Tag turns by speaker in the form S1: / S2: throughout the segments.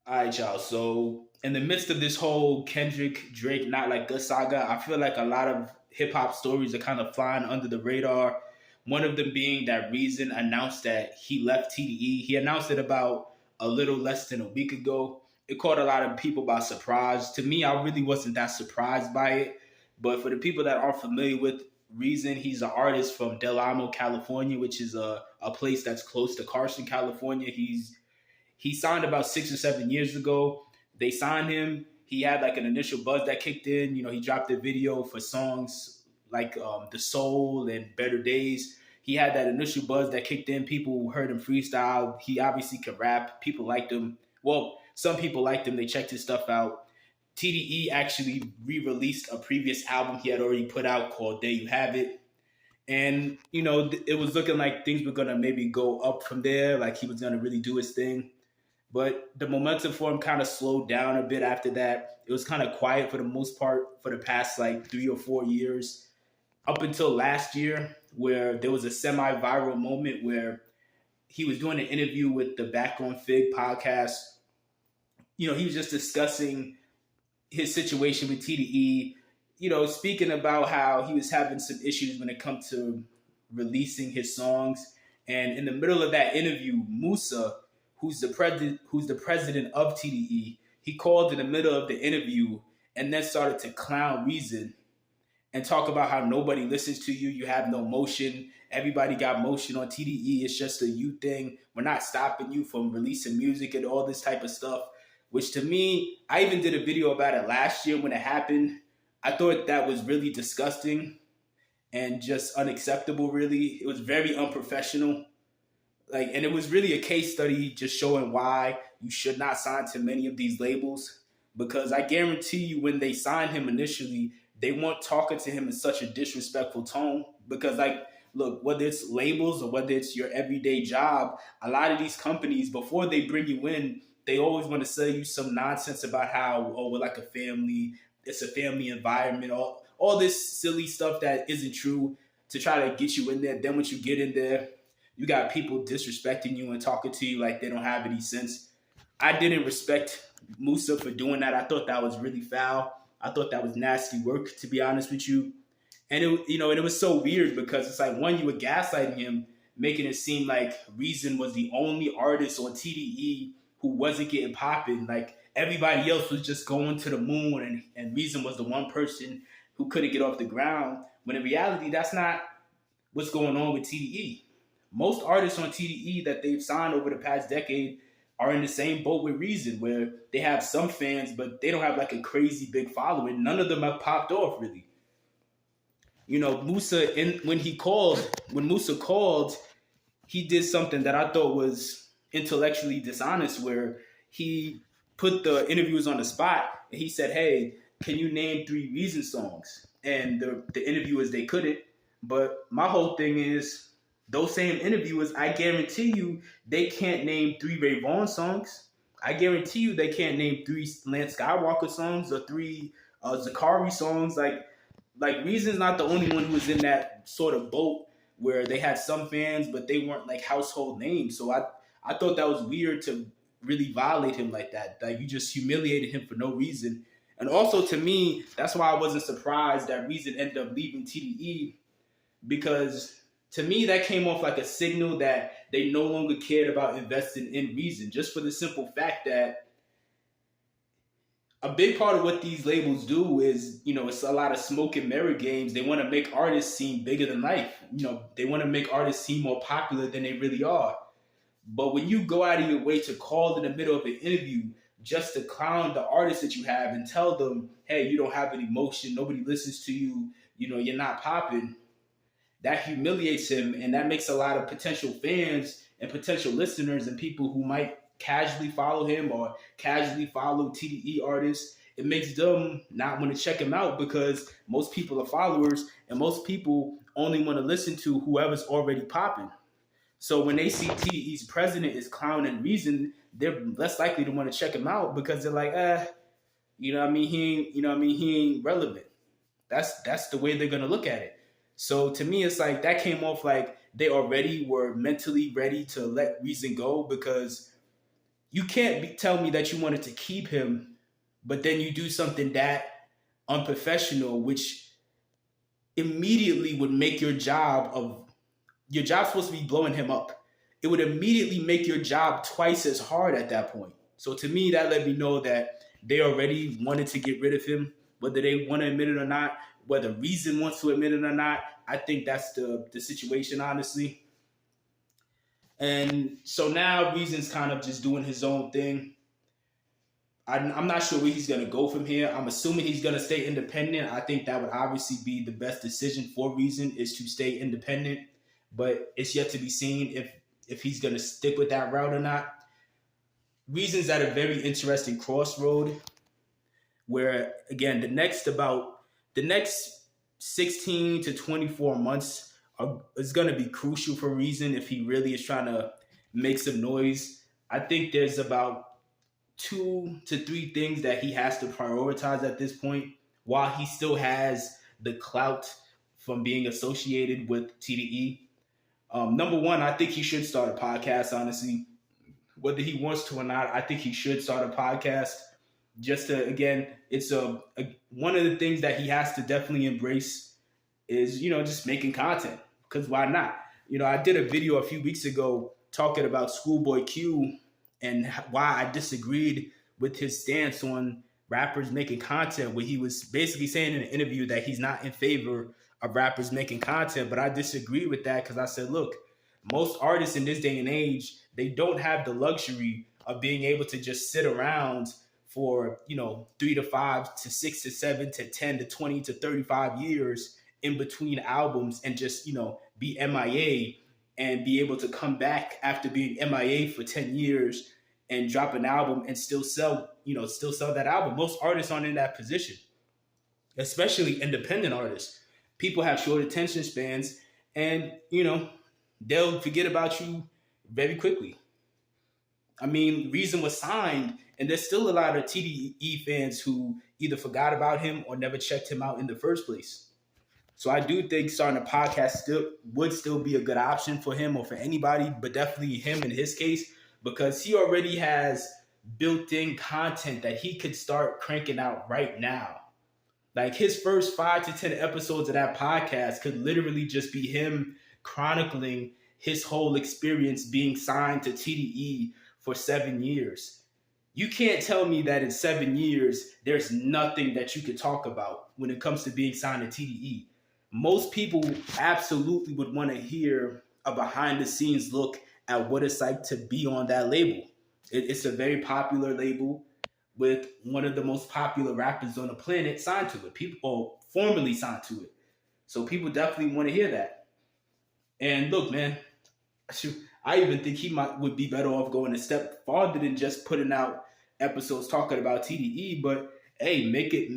S1: All right, y'all. So, in the midst of this whole Kendrick Drake Not Like Us saga, I feel like a lot of hip hop stories are kind of flying under the radar. One of them being that Reason announced that he left TDE. He announced it about a little less than a week ago. It caught a lot of people by surprise. To me, I really wasn't that surprised by it. But for the people that aren't familiar with Reason, he's an artist from Del Amo, California, which is a place that's close to Carson, California. He signed about 6 or 7 years ago. They signed him. He had like an initial buzz that kicked in. He dropped a video for songs like The Soul and Better Days. He had that initial buzz that kicked in. People heard him freestyle. He obviously could rap. People liked him. Well, some people liked him. They checked his stuff out. TDE actually re-released a previous album he had already put out called There You Have It. And, it was looking like things were going to maybe go up from there. Like he was going to really do his thing. But the momentum for him kind of slowed down a bit after that. It was kind of quiet for the most part for the past like 3 or 4 years, up until last year, where there was a semi viral moment where he was doing an interview with the Back on Fig podcast. He was just discussing his situation with TDE, speaking about how he was having some issues when it comes to releasing his songs. And in the middle of that interview, Musa, who's the president of TDE, he called in the middle of the interview and then started to clown Reason and talk about how nobody listens to you. You have no motion. Everybody got motion on TDE. It's just a you thing. We're not stopping you from releasing music and all this type of stuff. Which to me, I even did a video about it last year when it happened. I thought that was really disgusting and just unacceptable, really. It was very unprofessional. And it was really a case study just showing why you should not sign to many of these labels. Because I guarantee you, when they signed him initially, they weren't talking to him in such a disrespectful tone. Because, look, whether it's labels or whether it's your everyday job, a lot of these companies, before they bring you in, they always want to sell you some nonsense about how, oh, we're like a family, it's a family environment, all this silly stuff that isn't true to try to get you in there. Then once you get in there, you got people disrespecting you and talking to you like they don't have any sense. I didn't respect Musa for doing that. I thought that was really foul. I thought that was nasty work, to be honest with you. And it was so weird because it's like, one, you were gaslighting him, making it seem like Reason was the only artist on TDE who wasn't getting popping. Like everybody else was just going to the moon, and Reason was the one person who couldn't get off the ground. When in reality, that's not what's going on with TDE. Most artists on TDE that they've signed over the past decade are in the same boat with Reason, where they have some fans, but they don't have like a crazy big following. None of them have popped off really. Musa, when Musa called, he did something that I thought was intellectually dishonest, where he put the interviewers on the spot and he said, "Hey, can you name 3 Reason songs?" And the interviewers, they couldn't. But my whole thing is, those same interviewers, I guarantee you, they can't name 3 Ray Vaughn songs. I guarantee you, they can't name 3 Lance Skywalker songs or 3 Zakari songs. Like Reason's not the only one who was in that sort of boat where they had some fans, but they weren't like household names. So I thought that was weird to really violate him like that. Like you just humiliated him for no reason. And also to me, that's why I wasn't surprised that Reason ended up leaving TDE, because to me that came off like a signal that they no longer cared about investing in Reason, just for the simple fact that a big part of what these labels do is, it's a lot of smoke and mirror games. They want to make artists seem bigger than life. They want to make artists seem more popular than they really are. But when you go out of your way to call in the middle of an interview just to clown the artists that you have and tell them, hey, you don't have any emotion, nobody listens to you, you're not popping, that humiliates him. And that makes a lot of potential fans and potential listeners and people who might casually follow him or casually follow TDE artists, it makes them not want to check him out, because most people are followers and most people only want to listen to whoever's already popping. So when they see TDE's president is clowning Reason, they're less likely to want to check him out, because they're like, he ain't relevant. That's the way they're gonna look at it. So to me, it's like that came off like they already were mentally ready to let Reason go, because you can't tell me that you wanted to keep him, but then you do something that unprofessional, which immediately would make your job's supposed to be blowing him up. It would immediately make your job twice as hard at that point. So to me, that let me know that they already wanted to get rid of him, whether they want to admit it or not, whether Reason wants to admit it or not. I think that's the situation, honestly. And so now Reason's kind of just doing his own thing. I'm not sure where he's going to go from here. I'm assuming he's going to stay independent. I think that would obviously be the best decision for Reason, is to stay independent. But it's yet to be seen if he's going to stick with that route or not. Reason's at a very interesting crossroad where, again, the next 16 to 24 months is going to be crucial for Reason if he really is trying to make some noise. I think there's about 2 to 3 things that he has to prioritize at this point while he still has the clout from being associated with TDE. Number one, I think he should start a podcast, honestly. Whether he wants to or not, I think he should start a podcast. Just to, again, it's one of the things that he has to definitely embrace is, just making content. Because why not? I did a video a few weeks ago talking about Schoolboy Q and why I disagreed with his stance on rappers making content, where he was basically saying in an interview that he's not in favor of rappers making content. But I disagree with that because I said, look, most artists in this day and age, they don't have the luxury of being able to just sit around for, 3 to 5 to 6 to 7 to 10 to 20 to 35 years in between albums and just, be MIA and be able to come back after being MIA for 10 years and drop an album and still sell that album. Most artists aren't in that position, especially independent artists. People have short attention spans and, they'll forget about you very quickly. I mean, Reason was signed, and there's still a lot of TDE fans who either forgot about him or never checked him out in the first place. So I do think starting a podcast would still be a good option for him or for anybody, but definitely him in his case, because he already has built-in content that he could start cranking out right now. Like his first 5 to 10 episodes of that podcast could literally just be him chronicling his whole experience being signed to TDE for 7 years. You can't tell me that in 7 years, there's nothing that you could talk about when it comes to being signed to TDE. Most people absolutely would want to hear a behind the scenes look at what it's like to be on that label. It's a very popular label with one of the most popular rappers on the planet signed to it. People formerly signed to it. So people definitely want to hear that. And look, man, I even think he would be better off going a step farther than just putting out episodes talking about TDE. But hey, make it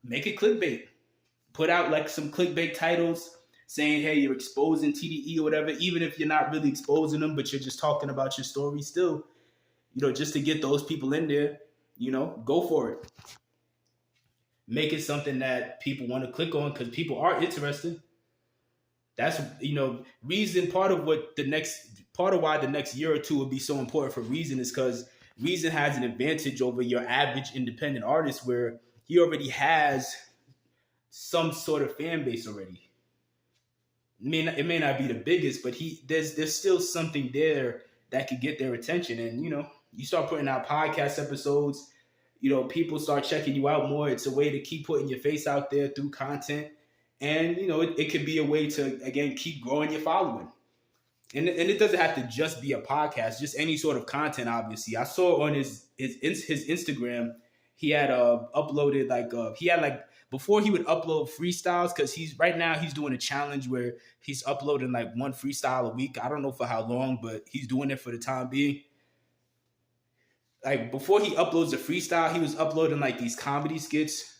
S1: clickbait. Put out like some clickbait titles saying, hey, you're exposing TDE or whatever, even if you're not really exposing them, but you're just talking about your story still, just to get those people in there, go for it. Make it something that people want to click on because people are interested. That's, Reason, part of why the next year or two would be so important for Reason is because Reason has an advantage over your average independent artist where he already has some sort of fan base already. It may not be the biggest, but there's still something there that could get their attention. And, you start putting out podcast episodes, people start checking you out more. It's a way to keep putting your face out there through content. And, it could be a way to, again, keep growing your following. And it doesn't have to just be a podcast, just any sort of content, obviously. I saw on his Instagram, he had uploaded before he would upload freestyles, because he's doing a challenge where he's uploading like one freestyle a week. I don't know for how long, but he's doing it for the time being. Like before he uploads a freestyle, he was uploading like these comedy skits.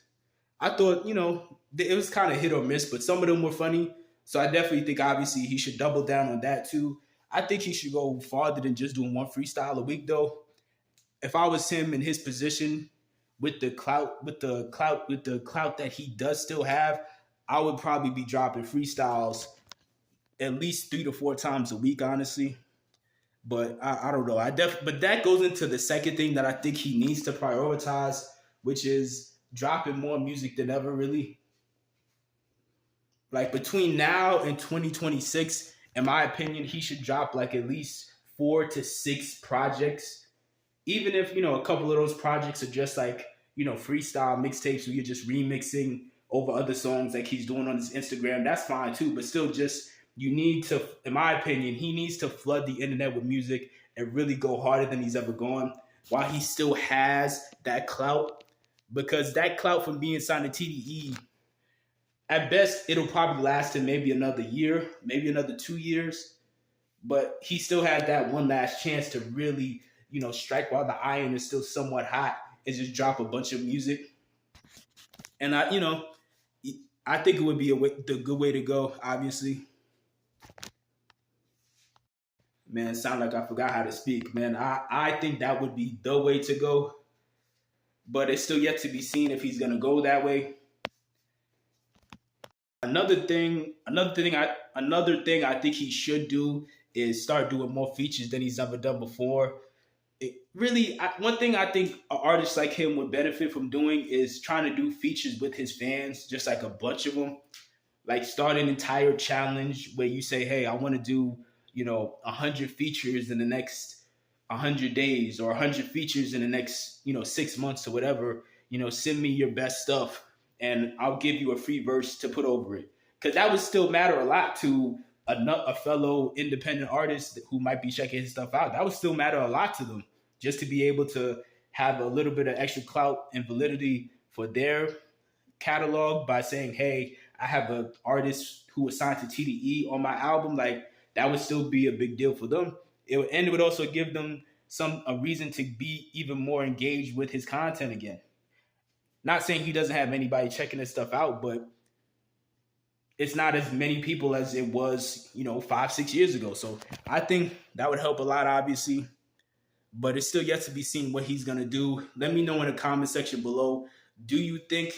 S1: I thought, it was kind of hit or miss, but some of them were funny. So I definitely think obviously he should double down on that too. I think he should go farther than just doing one freestyle a week though. If I was him in his position with the clout that he does still have, I would probably be dropping freestyles at least 3 to 4 times a week, honestly. But I don't know. But that goes into the second thing that I think he needs to prioritize, which is dropping more music than ever. Really, like between now and 2026, in my opinion, he should drop like at least 4 to 6 projects, even if a couple of those projects are just like freestyle mixtapes where you're just remixing over other songs like he's doing on his Instagram. That's fine too, but still, just you need to, in my opinion, he needs to flood the internet with music and really go harder than he's ever gone while he still has that clout, because that clout from being signed to TDE, at best it'll probably last him maybe another year, maybe another 2 years, but he still had that one last chance to really, strike while the iron is still somewhat hot and just drop a bunch of music. And I think it would be the good way to go. Obviously, man, it sound like I forgot how to speak. Man, I think that would be the way to go, but it's still yet to be seen if he's gonna go that way. Another thing I think he should do is start doing more features than he's ever done before. One thing I think an artist like him would benefit from doing is trying to do features with his fans, just like a bunch of them. Like start an entire challenge where you say, "Hey, I want to do 100 features in the next 100 days, or 100 features in the next 6 months or whatever. Send me your best stuff, and I'll give you a free verse to put over it." Because that would still matter a lot to a fellow independent artist who might be checking his stuff out. That would still matter a lot to them, just to be able to have a little bit of extra clout and validity for their catalog by saying, "Hey, I have an artist who was signed to TDE on my album." Like that would still be a big deal for them. And it would also give them a reason to be even more engaged with his content again. Not saying he doesn't have anybody checking his stuff out, but it's not as many people as it was, 5, 6 years ago. So I think that would help a lot, obviously. But it's still yet to be seen what he's gonna do. Let me know in the comment section below. Do you think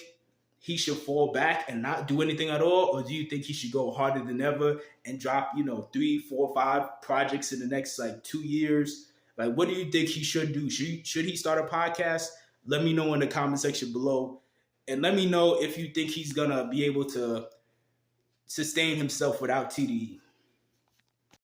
S1: he should fall back and not do anything at all, or do you think he should go harder than ever and drop 3, 4, 5 projects in the next like 2 years? Like, what do you think he should do? Should he start a podcast? Let me know in the comment section below, and let me know if you think he's gonna be able to sustain himself without TDE.